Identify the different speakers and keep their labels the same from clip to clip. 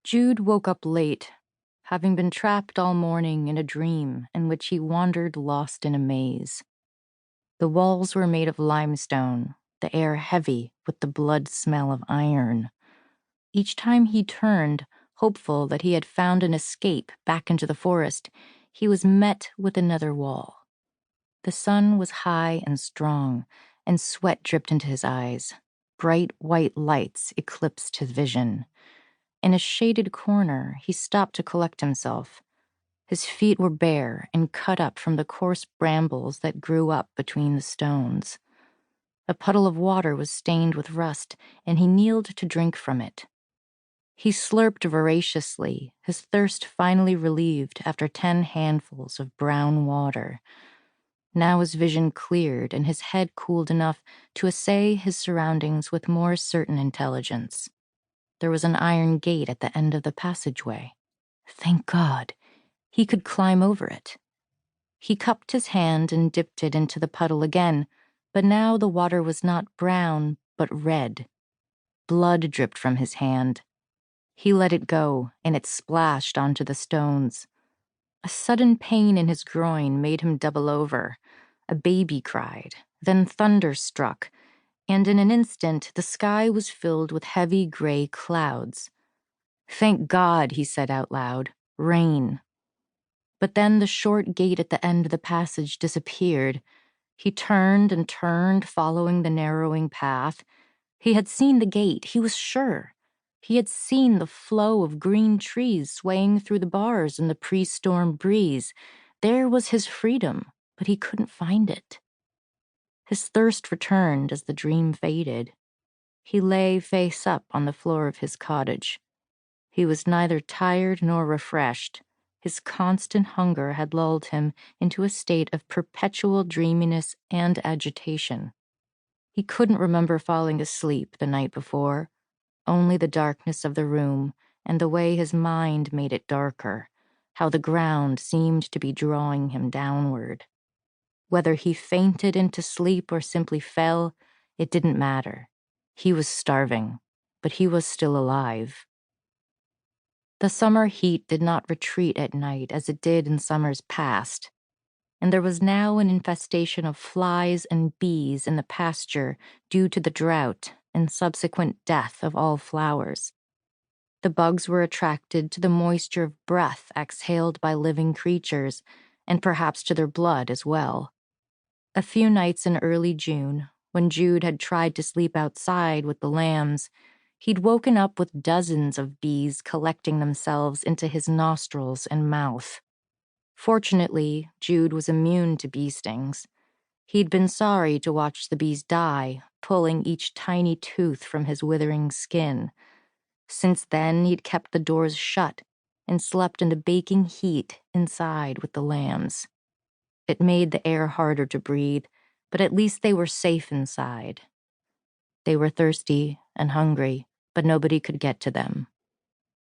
Speaker 1: Jude woke up late, having been trapped all morning in a dream in which he wandered lost in a maze. The walls were made of limestone, the air heavy with the blood smell of iron. Each time he turned, hopeful that he had found an escape back into the forest, he was met with another wall. The sun was high and strong, and sweat dripped into his eyes. Bright white lights eclipsed his vision. In a shaded corner, he stopped to collect himself. His feet were bare and cut up from the coarse brambles that grew up between the stones. A puddle of water was stained with rust, and he kneeled to drink from it. He slurped voraciously, his thirst finally relieved after 10 handfuls of brown water. Now his vision cleared and his head cooled enough to assay his surroundings with more certain intelligence. There was an iron gate at the end of the passageway. Thank God, he could climb over it. He cupped his hand and dipped it into the puddle again, but now the water was not brown, but red. Blood dripped from his hand. He let it go, and it splashed onto the stones. A sudden pain in his groin made him double over. A baby cried, then thunder struck, and in an instant the sky was filled with heavy gray clouds. Thank God, he said out loud, rain. But then the short gate at the end of the passage disappeared. He turned and turned, following the narrowing path. He had seen the gate, he was sure. He had seen the flow of green trees swaying through the bars in the pre-storm breeze. There was his freedom, but he couldn't find it. His thirst returned as the dream faded. He lay face up on the floor of his cottage. He was neither tired nor refreshed. His constant hunger had lulled him into a state of perpetual dreaminess and agitation. He couldn't remember falling asleep the night before, only the darkness of the room and the way his mind made it darker, how the ground seemed to be drawing him downward. Whether he fainted into sleep or simply fell, it didn't matter. He was starving, but he was still alive. The summer heat did not retreat at night as it did in summers past, and there was now an infestation of flies and bees in the pasture due to the drought and subsequent death of all flowers. The bugs were attracted to the moisture of breath exhaled by living creatures, and perhaps to their blood as well. A few nights in early June, when Jude had tried to sleep outside with the lambs, he'd woken up with dozens of bees collecting themselves into his nostrils and mouth. Fortunately, Jude was immune to bee stings. He'd been sorry to watch the bees die, pulling each tiny tooth from his withering skin. Since then, he'd kept the doors shut and slept in the baking heat inside with the lambs. It made the air harder to breathe, but at least they were safe inside. They were thirsty and hungry, but nobody could get to them.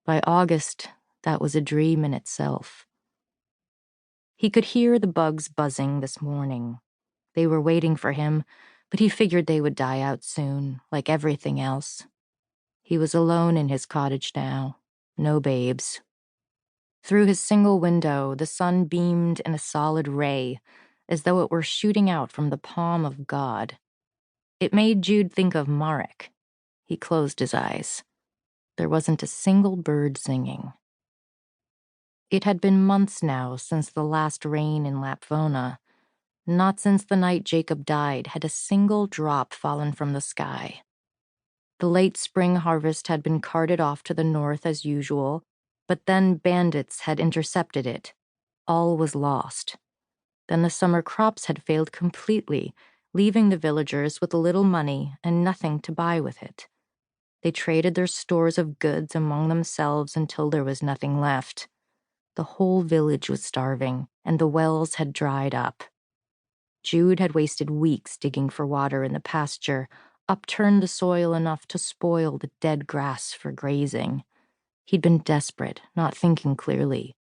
Speaker 1: By August, that was a dream in itself. He could hear the bugs buzzing this morning. They were waiting for him, but he figured they would die out soon, like everything else. He was alone in his cottage now, no babes. Through his single window, the sun beamed in a solid ray, as though it were shooting out from the palm of God. It made Jude think of Marek. He closed his eyes. There wasn't a single bird singing. It had been months now since the last rain in Lapvona. Not since the night Jacob died had a single drop fallen from the sky. The late spring harvest had been carted off to the north as usual, but then bandits had intercepted it. All was lost. Then the summer crops had failed completely, leaving the villagers with little money and nothing to buy with it. They traded their stores of goods among themselves until there was nothing left. The whole village was starving, and the wells had dried up. Jude had wasted weeks digging for water in the pasture, upturned the soil enough to spoil the dead grass for grazing. He'd been desperate, not thinking clearly.